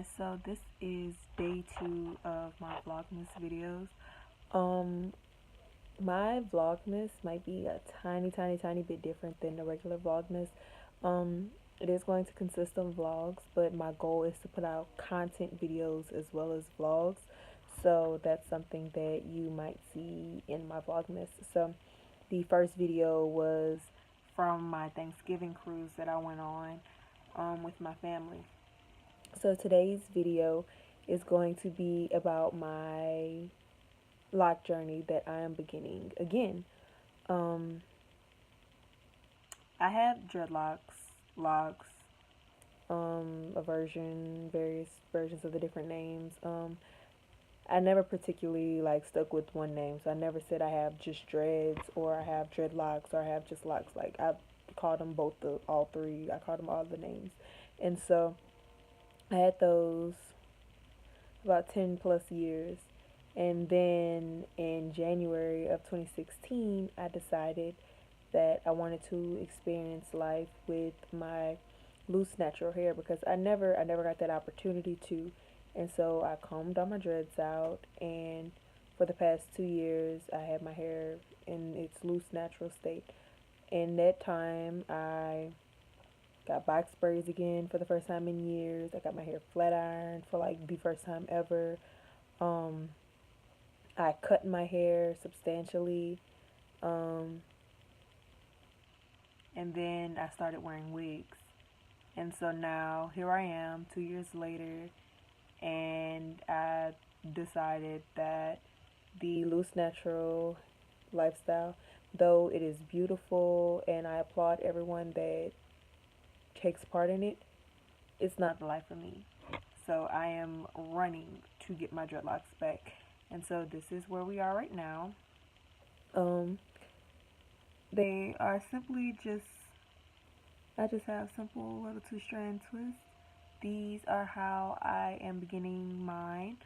guys, so this is day 2 of my Vlogmas videos. Um, my Vlogmas might be a tiny bit different than the regular Vlogmas. It is going to consist of vlogs, but my goal is to put out content videos as well as vlogs. So that's something that you might see in my Vlogmas. So the first video was from my Thanksgiving cruise that I went on with my family. So today's video is going to be about my lock journey that I am beginning again. Um, I have dreadlocks, locks, various versions of the different names. I never particularly like stuck with one name, so I never said I have just dreads or I have dreadlocks or I have just locks. Like I called them all three. I called them all the names, and so I had those about 10 plus years. And then in January of 2016, I decided that I wanted to experience life with my loose natural hair because I never got that opportunity to. And so I combed all my dreads out, and for the past 2 years, I had my hair in its loose natural state. In that time, I got box braids again for the first time in years. I got my hair flat ironed for like the first time ever. Um, I cut my hair substantially. Um, and then I started wearing wigs. And so now here I am 2 years later, and I decided that the loose natural lifestyle, though it is beautiful and I applaud everyone that takes part in it, it's not the life for me. So I am running to get my dreadlocks back. And so this is where we are right now. Um, they are simply just, I just have simple little 2-strand twists. These are how I am beginning mine.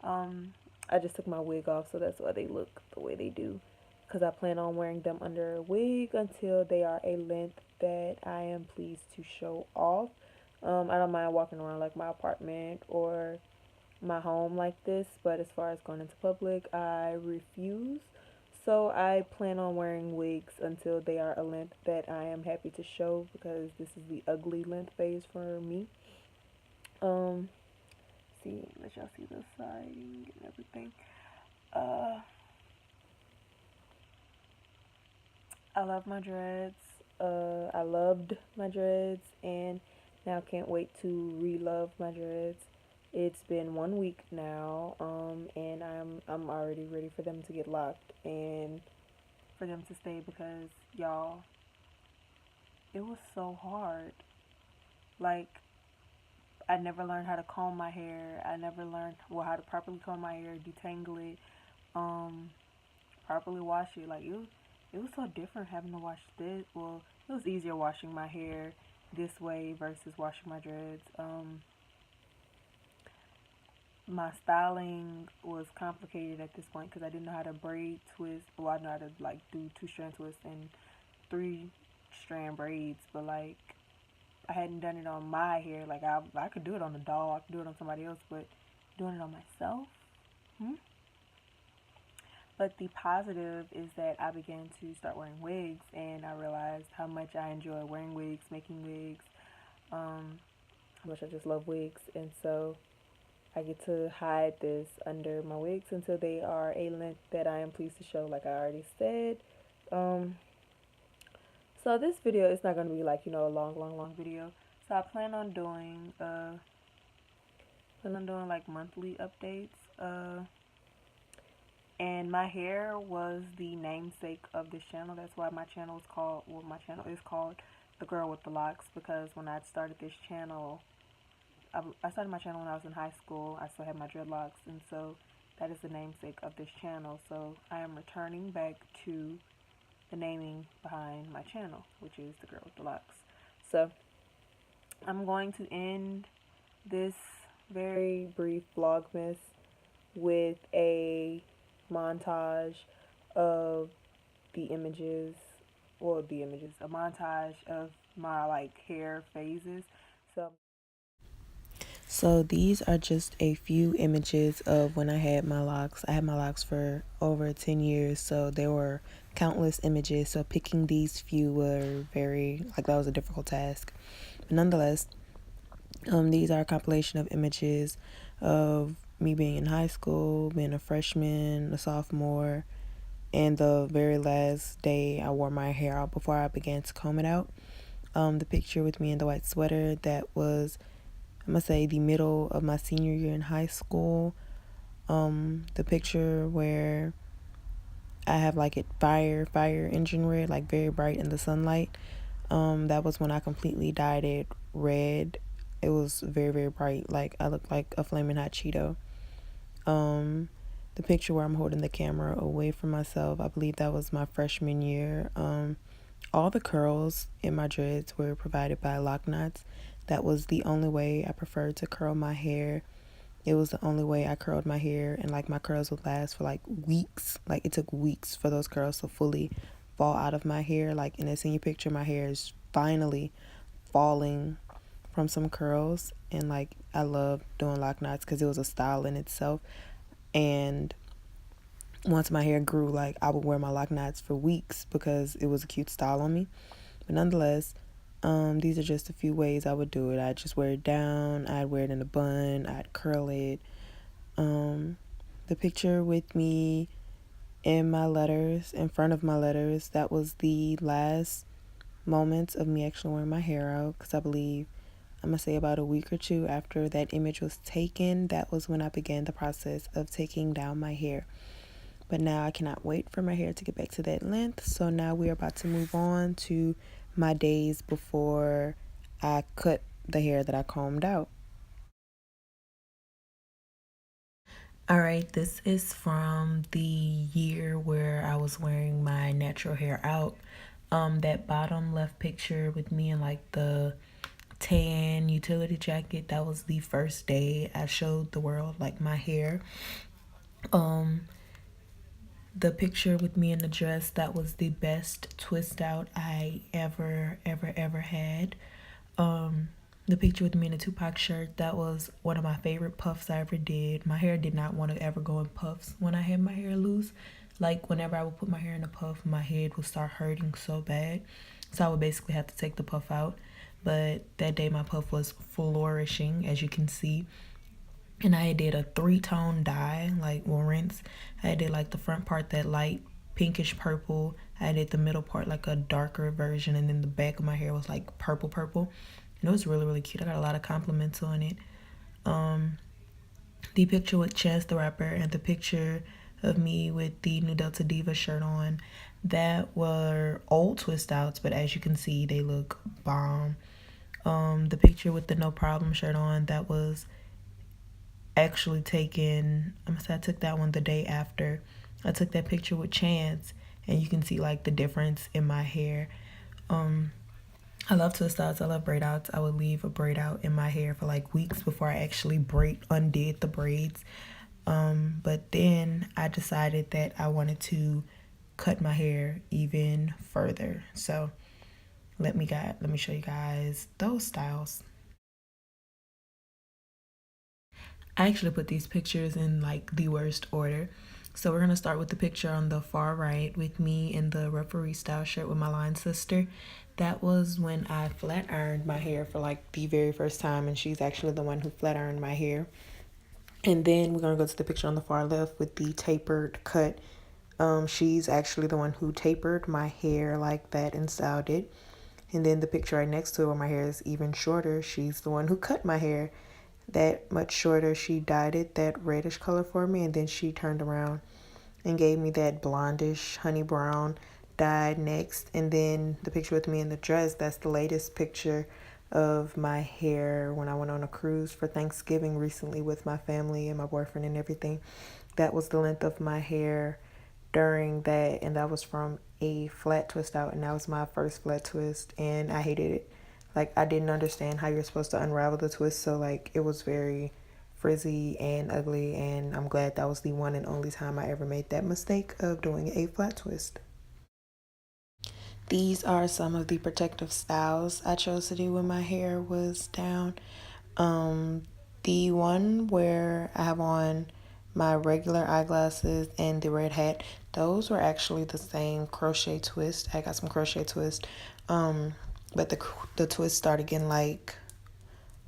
I just took my wig off, so that's why they look the way they do. Because I plan on wearing them under a wig until they are a length that I am pleased to show off. I don't mind walking around like my apartment or my home like this, but as far as going into public, I refuse. So I plan on wearing wigs until they are a length that I am happy to show because this is the ugly length phase for me. Um, see, let y'all see the siding and everything. I love my dreads. I loved my dreads, and now can't wait to re-love my dreads. It's been 1 week now, and I'm already ready for them to get locked and for them to stay because y'all, it was so hard. Like I never learned how to comb my hair. I never learned how to properly comb my hair, detangle it, um, properly wash it. Like it was so different having to wash this. Well, it was easier washing my hair this way versus washing my dreads. My styling was complicated at this point because I didn't know how to braid twist. Well, I know how to like do 2-strand twists and 3-strand braids, but like I hadn't done it on my hair. Like I could do it on a doll, I could do it on somebody else, but doing it on myself, But the positive is that I began to start wearing wigs, and I realized how much I enjoy wearing wigs, making wigs, how much I just love wigs, and so I get to hide this under my wigs until they are a length that I am pleased to show, like I already said. Um, so this video is not going to be like, a long video. So I plan on doing like monthly updates. And my hair was the namesake of this channel. That's why my channel is called, The Girl with the Locks, because when I started this channel, I started my channel when I was in high school. I still had my dreadlocks, and so that is the namesake of this channel. So I am returning back to the naming behind my channel, which is The Girl with the Locks. So I'm going to end this very brief vlogmas with a montage of a montage of my like hair phases. So So these are just a few images of when I had my locks. I had my locks for over 10 years, so there were countless images. So picking these few were very, like, that was a difficult task. But nonetheless, these are a compilation of images of me being in high school, being a freshman, a sophomore, and the very last day I wore my hair out before I began to comb it out. The picture with me in the white sweater, that was, I'm gonna say, the middle of my senior year in high school. The picture where I have like it fire engine red, like very bright in the sunlight. That was when I completely dyed it red. It was very bright, like I looked like a flaming hot Cheeto. Um, the picture where I'm holding the camera away from myself, I believe that was my freshman year. All the curls in my dreads were provided by lock knots. That was the only way I preferred to curl my hair. It was the only way I curled my hair, and like my curls would last for like weeks. Like it took weeks for those curls to fully fall out of my hair. Like in that senior picture, my hair is finally falling from some curls, and like I love doing lock knots because it was a style in itself. And once my hair grew, like I would wear my lock knots for weeks because it was a cute style on me. But nonetheless, these are just a few ways I would do it. I'd just wear it down, I'd wear it in a bun, I'd curl it. The picture with me in my letters, in front of my letters, that was the last moments of me actually wearing my hair out, because I believe, I'm gonna say about a week or two after that image was taken, that was when I began the process of taking down my hair. But now I cannot wait for my hair to get back to that length. So now we're about to move on to my days before I cut the hair that I combed out. All right, this is from the year where I was wearing my natural hair out. That bottom left picture with me in like the tan utility jacket, that was the first day I showed the world like my hair. The picture with me in the dress, that was the best twist out I ever had. The picture with me in a Tupac shirt, that was one of my favorite puffs I ever did. My hair did not want to ever go in puffs when I had my hair loose. Like whenever I would put my hair in a puff, my head would start hurting so bad. So I would basically have to take the puff out. But that day my puff was flourishing, as you can see. And I did a 3-tone dye, like well rinse. I did like the front part that light pinkish purple. I did the middle part like a darker version, and then the back of my hair was like purple. And it was really cute. I got a lot of compliments on it. The picture with Chance the Rapper and the picture of me with the New Delta Diva shirt on, that were old twist outs, but as you can see, they look bomb. The picture with the No Problem shirt on, that was actually taken, I'm gonna say I took that one the day after. I took that picture with Chance, and you can see like the difference in my hair. I love twist outs, I love braid outs. I would leave a braid out in my hair for like weeks before I actually undid the braids. But then I decided that I wanted to cut my hair even further. So let me show you guys those styles. I actually put these pictures in like the worst order. So we're gonna start with the picture on the far right with me in the referee style shirt with my line sister. That was when I flat ironed my hair for like the very first time, and she's actually the one who flat ironed my hair. And then we're gonna go to the picture on the far left with the tapered cut. She's actually the one who tapered my hair like that and styled it. And then the picture right next to it where my hair is even shorter, she's the one who cut my hair that much shorter. She dyed it that reddish color for me, and then she turned around and gave me that blondish honey brown dye next. And then the picture with me in the dress, that's the latest picture of my hair when I went on a cruise for Thanksgiving recently with my family and my boyfriend and everything. That was the length of my hair during that, and that was from a flat twist out, and that was my first flat twist, and I hated it. Like, I didn't understand how you're supposed to unravel the twist, so like it was very frizzy and ugly, and I'm glad that was the one and only time I ever made that mistake of doing a flat twist. These are some of the protective styles I chose to do when my hair was down. The one where I have on my regular eyeglasses and the red hat, those were actually the same crochet twist. I got some crochet twist, but the twist started getting like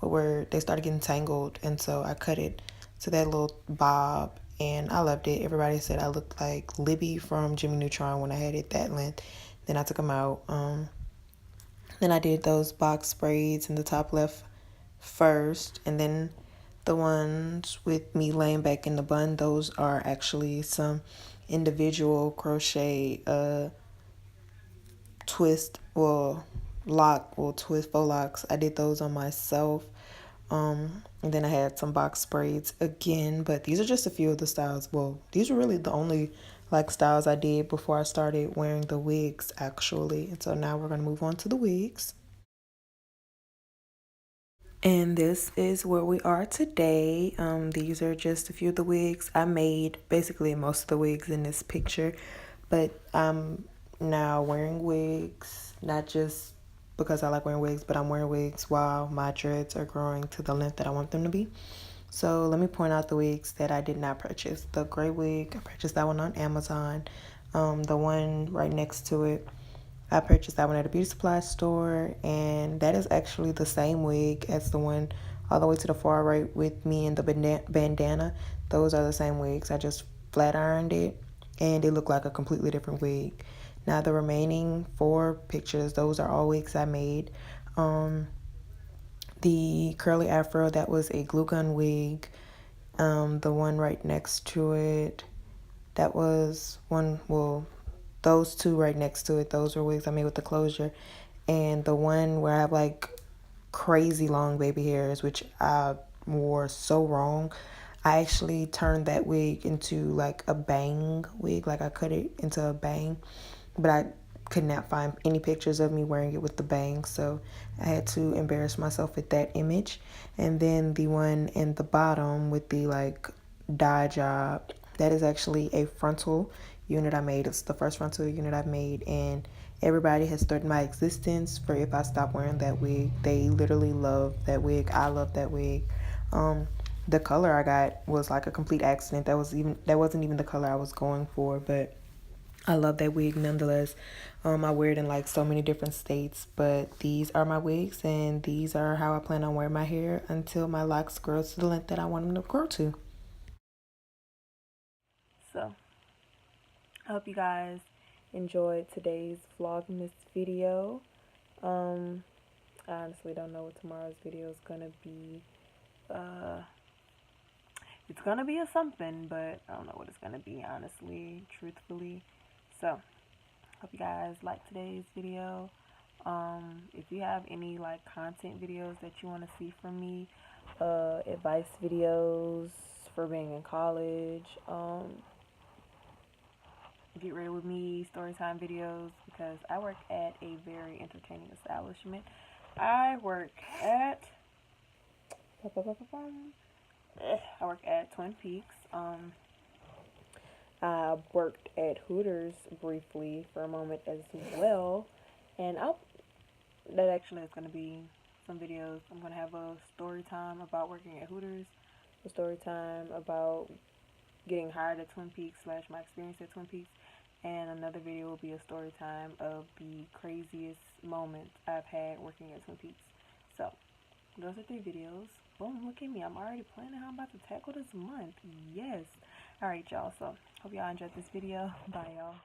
where they started getting tangled, and so I cut it to that little bob, and I loved it. Everybody said I looked like Libby from Jimmy Neutron when I had it that length. Then I took them out. Then I did those box braids in the top left first, and then the ones with me laying back in the bun, those are actually some individual crochet twist, well, lock, well, twist faux locks. I did those on myself. And then I had some box braids again, but these are just a few of the styles. Well, these were really the only like styles I did before I started wearing the wigs actually. And so now we're going to move on to the wigs. And this is where we are today. These are just a few of the wigs. I made basically most of the wigs in this picture, but I'm now wearing wigs, not just because I like wearing wigs, but I'm wearing wigs while my dreads are growing to the length that I want them to be. So let me point out the wigs that I did not purchase. The gray wig, I purchased that one on Amazon. The one right next to it, I purchased that one at a beauty supply store, and that is actually the same wig as the one all the way to the far right with me and the bandana. Those are the same wigs. I just flat ironed it, and it looked like a completely different wig. Now the remaining 4 pictures, those are all wigs I made. The curly afro, that was a glue gun wig. The one right next to it, that was one, well, those 2 right next to it, those were wigs I made with the closure. And the one where I have like crazy long baby hairs, which I wore so wrong, I actually turned that wig into like a bang wig. Like I cut it into a bang, but I could not find any pictures of me wearing it with the bang, so I had to embarrass myself with that image. And then the one in the bottom with the like dye job, that is actually a frontal unit I made. It's the first frontal unit I've made, and everybody has threatened my existence for if I stop wearing that wig. They literally love that wig. I love that wig. The color I got was like a complete accident. That wasn't even the color I was going for, but I love that wig nonetheless. I wear it in like so many different states, but these are my wigs, and these are how I plan on wearing my hair until my locks grow to the length that I want them to grow to. So, I hope you guys enjoyed today's Vlogmas video. I honestly don't know what tomorrow's video is gonna be. It's gonna be a something, but I don't know what it's gonna be, honestly, truthfully. So, hope you guys like today's video. If you have any like content videos that you want to see from me, advice videos for being in college, get ready with me, story time videos, because I work at a very entertaining establishment. I work at Twin Peaks. I worked at Hooters briefly for a moment as well, and that actually is going to be some videos. I'm going to have a story time about working at Hooters, a story time about getting hired at Twin Peaks / my experience at Twin Peaks, and another video will be a story time of the craziest moments I've had working at Twin Peaks. So, those are 3 videos. Boom, look at me. I'm already planning how I'm about to tackle this month. Yes. Alright, y'all. So, hope y'all enjoyed this video. Bye, y'all.